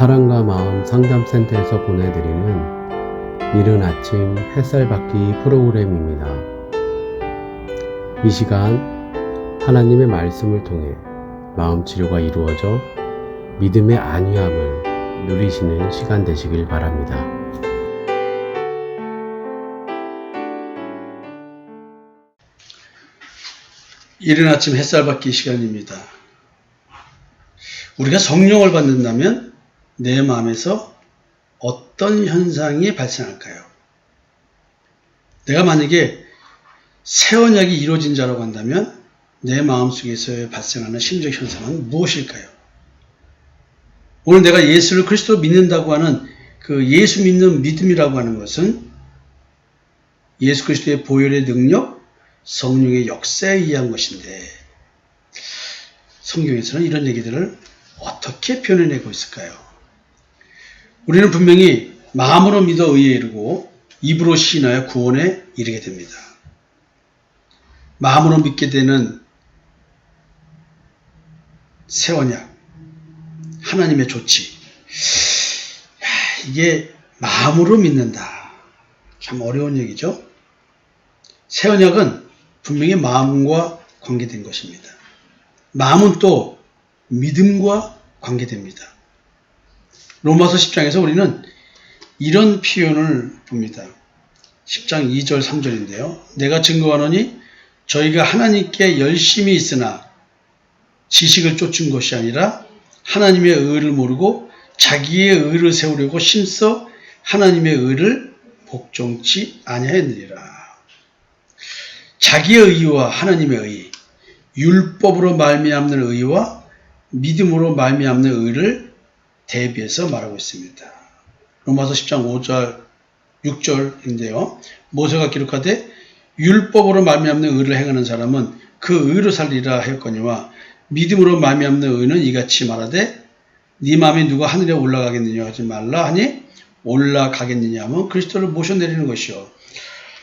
사랑과 마음 상담센터에서 보내드리는 이른 아침 햇살 받기 프로그램입니다. 이 시간 하나님의 말씀을 통해 마음 치료가 이루어져 믿음의 안위함을 누리시는 시간 되시길 바랍니다. 이른 아침 햇살 받기 시간입니다. 우리가 성령을 받는다면 내 마음에서 어떤 현상이 발생할까요? 내가 만약에 새 언약이 이루어진 자라고 한다면 내 마음속에서 발생하는 심적 현상은 무엇일까요? 오늘 내가 예수를 그리스도로 믿는다고 하는 그 예수 믿는 믿음이라고 하는 것은 예수 그리스도의 보혈의 능력, 성령의 역사에 의한 것인데 성경에서는 이런 얘기들을 어떻게 표현해내고 있을까요? 우리는 분명히 마음으로 믿어 의에 이르고 입으로 시인하여 구원에 이르게 됩니다. 마음으로 믿게 되는 새 언약, 하나님의 조치. 이게 마음으로 믿는다. 참 어려운 얘기죠. 새 언약은 분명히 마음과 관계된 것입니다. 마음은 또 믿음과 관계됩니다. 로마서 10장에서 우리는 이런 표현을 봅니다. 10장 2절 3절인데요. 내가 증거하노니 저희가 하나님께 열심히 있으나 지식을 쫓은 것이 아니라 하나님의 의를 모르고 자기의 의를 세우려고 심써 하나님의 의를 복종치 아니하였느니라. 자기의 의와 하나님의 의, 율법으로 말미암는 의와 믿음으로 말미암는 의를 대비해서 말하고 있습니다. 로마서 10장 5절, 6절인데요. 모세가 기록하되 율법으로 말미암는 의를 행하는 사람은 그 의로 살리라 하였거니와 믿음으로 말미암는 의는 이같이 말하되 네 마음에 누가 하늘에 올라가겠느냐 하지 말라 하니 올라가겠느냐 하면 그리스도를 모셔내리는 것이요.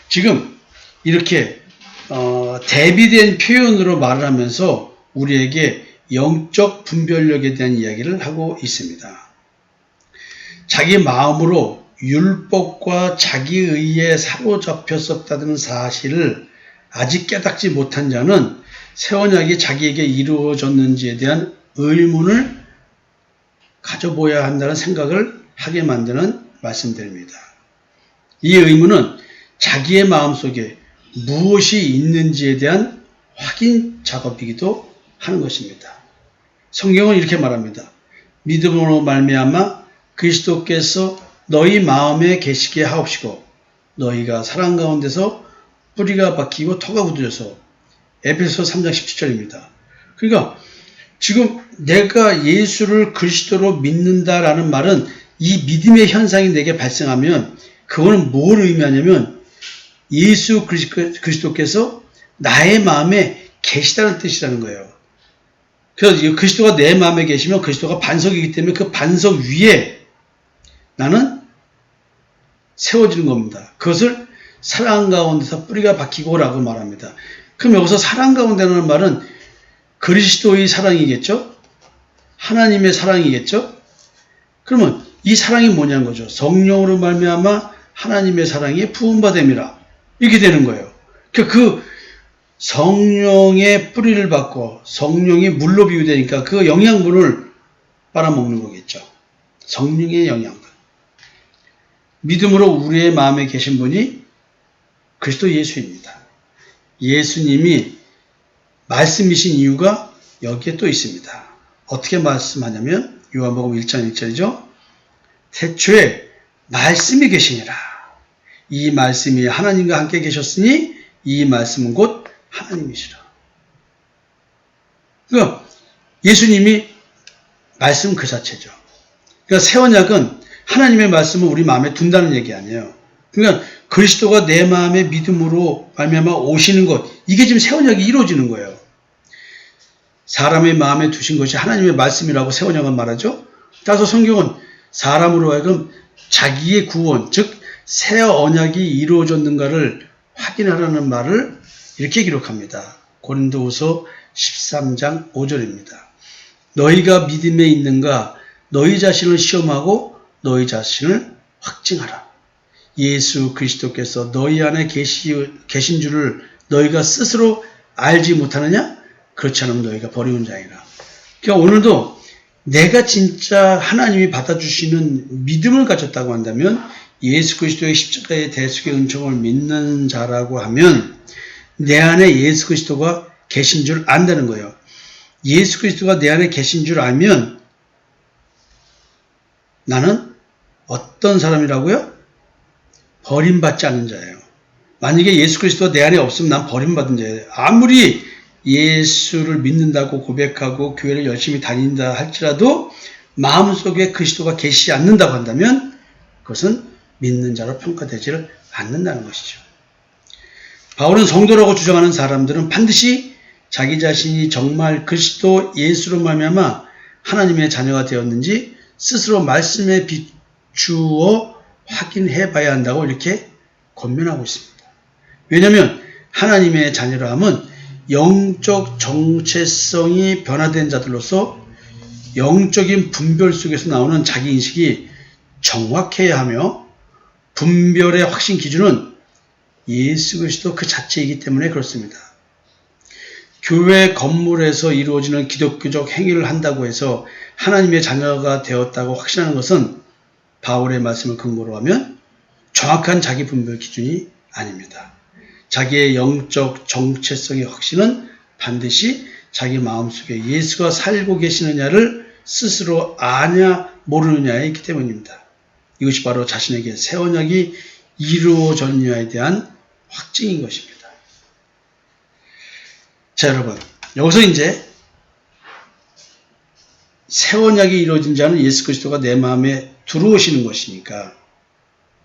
지금 이렇게 대비된 표현으로 말을 하면서 우리에게 영적 분별력에 대한 이야기를 하고 있습니다. 자기 마음으로 율법과 자기 의에 사로잡혔었다는 사실을 아직 깨닫지 못한 자는 새 언약이 자기에게 이루어졌는지에 대한 의문을 가져보아야 한다는 생각을 하게 만드는 말씀들입니다. 이 의문은 자기의 마음속에 무엇이 있는지에 대한 확인 작업이기도 하는 것입니다. 성경은 이렇게 말합니다. 믿음으로 말미암아 그리스도께서 너희 마음에 계시게 하옵시고 너희가 사랑 가운데서 뿌리가 박히고 터가 굳어져서 에베소서 3장 17절입니다. 그러니까 지금 내가 예수를 그리스도로 믿는다라는 말은 이 믿음의 현상이 내게 발생하면 그거는 뭘 의미하냐면 예수 그리스도께서 나의 마음에 계시다는 뜻이라는 거예요. 그래서 그리스도가 내 마음에 계시면 그리스도가 반석이기 때문에 그 반석 위에 나는 세워지는 겁니다. 그것을 사랑 가운데서 뿌리가 박히고 라고 말합니다. 그럼 여기서 사랑 가운데라는 말은 그리스도의 사랑이겠죠? 하나님의 사랑이겠죠? 그러면 이 사랑이 뭐냐는 거죠. 성령으로 말미암아 하나님의 사랑이 부음받음이라 이렇게 되는 거예요. 그 성령의 뿌리를 받고 성령이 물로 비유되니까 그 영양분을 빨아먹는 거겠죠. 성령의 영양분. 믿음으로 우리의 마음에 계신 분이 그리스도 예수입니다. 예수님이 말씀이신 이유가 여기에 또 있습니다. 어떻게 말씀하냐면 요한복음 1장 1절이죠. 태초에 말씀이 계시니라. 이 말씀이 하나님과 함께 계셨으니 이 말씀은 곧 하나님이시라. 그러니까 예수님이 말씀 그 자체죠. 그러니까 새 언약은 하나님의 말씀을 우리 마음에 둔다는 얘기 아니에요. 그러니까 그리스도가 내 마음에 믿음으로 말미암아 오시는 것, 이게 지금 새 언약이 이루어지는 거예요. 사람의 마음에 두신 것이 하나님의 말씀이라고 새 언약은 말하죠. 따라서 성경은 사람으로 하여금 자기의 구원, 즉 새 언약이 이루어졌는가를 확인하라는 말을 이렇게 기록합니다. 고린도후서 13장 5절입니다. 너희가 믿음에 있는가 너희 자신을 시험하고 너희 자신을 확증하라. 예수 그리스도께서 너희 안에 계신 줄을 너희가 스스로 알지 못하느냐? 그렇지 않으면 너희가 버리운 자이라. 그러니까 오늘도 내가 진짜 하나님이 받아주시는 믿음을 가졌다고 한다면 예수 그리스도의 십자가의 대속의 은총을 믿는 자라고 하면 내 안에 예수 그리스도가 계신 줄 안다는 거예요. 예수 그리스도가 내 안에 계신 줄 알면 나는 어떤 사람이라고요? 버림받지 않는 자예요. 만약에 예수 그리스도가 내 안에 없으면 난 버림받은 자예요. 아무리 예수를 믿는다고 고백하고 교회를 열심히 다닌다 할지라도 마음속에 그리스도가 계시지 않는다고 한다면 그것은 믿는 자로 평가되지를 않는다는 것이죠. 바울은 성도라고 주장하는 사람들은 반드시 자기 자신이 정말 그리스도 예수로 말미암아 하나님의 자녀가 되었는지 스스로 말씀에 비추어 확인해 봐야 한다고 이렇게 권면하고 있습니다. 왜냐하면 하나님의 자녀라 함은 영적 정체성이 변화된 자들로서 영적인 분별 속에서 나오는 자기인식이 정확해야 하며 분별의 확신 기준은 예수 그리스도 그 자체이기 때문에 그렇습니다. 교회 건물에서 이루어지는 기독교적 행위를 한다고 해서 하나님의 자녀가 되었다고 확신하는 것은 바울의 말씀을 근거로 하면 정확한 자기 분별 기준이 아닙니다. 자기의 영적 정체성의 확신은 반드시 자기 마음속에 예수가 살고 계시느냐를 스스로 아냐 모르느냐에 있기 때문입니다. 이것이 바로 자신에게 새 언약이 이루어졌느냐에 대한 확증인 것입니다. 자, 여러분, 여기서 이제 새 언약이 이루어진 자는 예수 그리스도가 내 마음에 들어오시는 것이니까,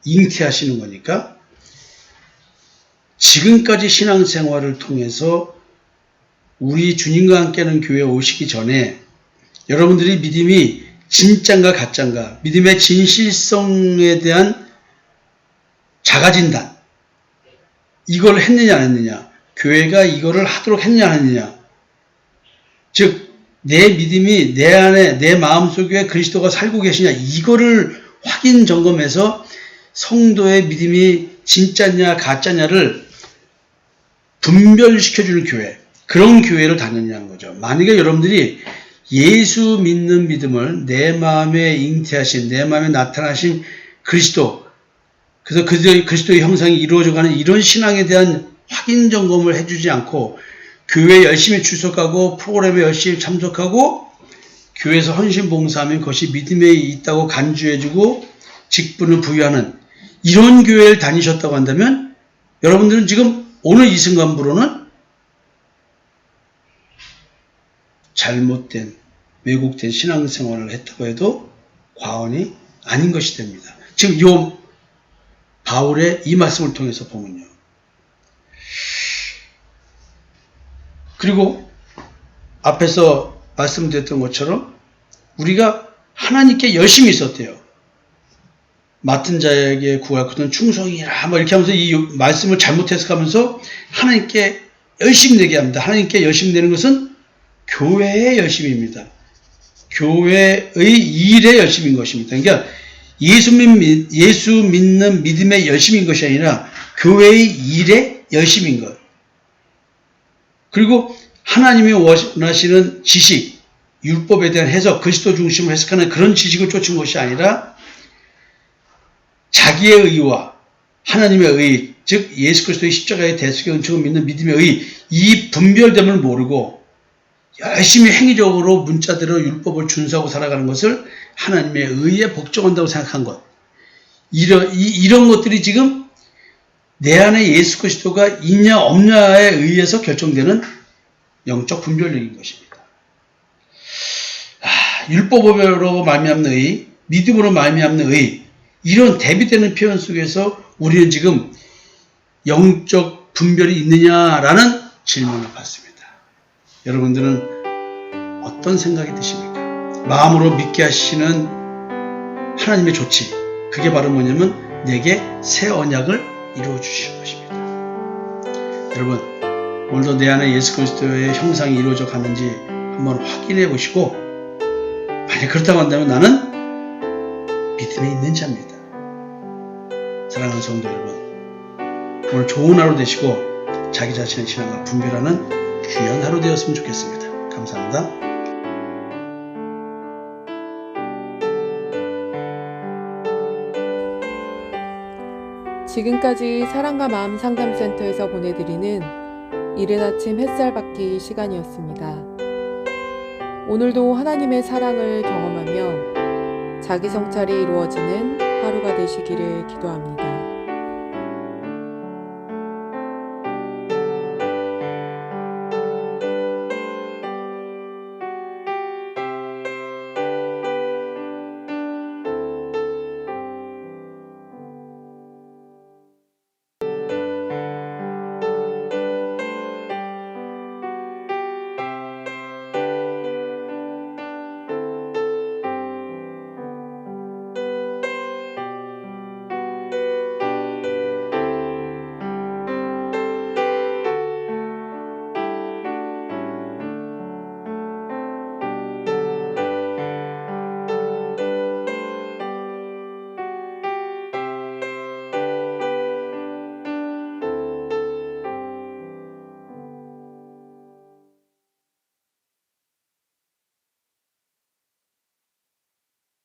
잉태하시는 거니까 지금까지 신앙생활을 통해서 우리 주님과 함께하는 교회에 오시기 전에 여러분들이 믿음이 진짠가 가짠가, 믿음의 진실성에 대한 자가진단, 이걸 했느냐 안 했느냐, 교회가 이거를 하도록 했느냐 안 했느냐, 즉 내 믿음이 내 안에 내 마음속에 그리스도가 살고 계시냐, 이거를 확인 점검해서 성도의 믿음이 진짜냐 가짜냐를 분별시켜주는 교회, 그런 교회를 다녔냐는 거죠. 만약에 여러분들이 예수 믿는 믿음을 내 마음에 잉태하신, 내 마음에 나타나신 그리스도, 그래서 그리스도의 형상이 이루어져가는 이런 신앙에 대한 확인 점검을 해주지 않고 교회에 열심히 출석하고 프로그램에 열심히 참석하고 교회에서 헌신 봉사하면 그것이 믿음에 있다고 간주해주고 직분을 부여하는 이런 교회를 다니셨다고 한다면 여러분들은 지금 오늘 이 순간부로는 잘못된 왜곡된 신앙생활을 했다고 해도 과언이 아닌 것이 됩니다. 지금 이 바울의 이 말씀을 통해서 보면요. 그리고 앞에서 말씀드렸던 것처럼 우리가 하나님께 열심히 있었대요. 맡은 자에게 구할 것은 충성이라 뭐 이렇게 하면서 이 말씀을 잘못 해석하면서 하나님께 열심히 내게 합니다. 하나님께 열심히 내는 것은 교회의 열심입니다. 교회의 일에 열심인 것입니다. 그러니까 예수 믿는 믿음의 열심인 것이 아니라 교회의 일에 열심인 것. 그리고 하나님이 원하시는 지식, 율법에 대한 해석, 그리스도 중심으로 해석하는 그런 지식을 쫓은 것이 아니라 자기의 의와 하나님의 의, 즉 예수 그리스도의 십자가의 대속의 은총을 믿는 믿음의 의, 이 분별됨을 모르고 열심히 행위적으로 문자대로 율법을 준수하고 살아가는 것을 하나님의 의에 복종한다고 생각한 것. 이런 것들이 지금 내 안에 예수 그리스도가 있냐 없냐에 의해서 결정되는 영적 분별력인 것입니다. 율법으로 말미암는 의, 믿음으로 말미암는 의, 이런 대비되는 표현 속에서 우리는 지금 영적 분별이 있느냐라는 질문을 받습니다. 여러분들은 어떤 생각이 드십니까? 마음으로 믿게 하시는 하나님의 조치, 그게 바로 뭐냐면 내게 새 언약을 이루어 주시는 것입니다. 여러분, 오늘도 내 안에 예수 그리스도의 형상이 이루어져 가는지 한번 확인해 보시고 만약 그렇다고 한다면 나는 믿음에 있는 자입니다. 사랑하는 성도 여러분, 오늘 좋은 하루 되시고 자기 자신의 신앙을 분별하는 귀한 하루 되었으면 좋겠습니다. 감사합니다. 지금까지 사랑과 마음 상담센터에서 보내드리는 이른 아침 햇살 받기 시간이었습니다. 오늘도 하나님의 사랑을 경험하며 자기 성찰이 이루어지는 하루가 되시기를 기도합니다.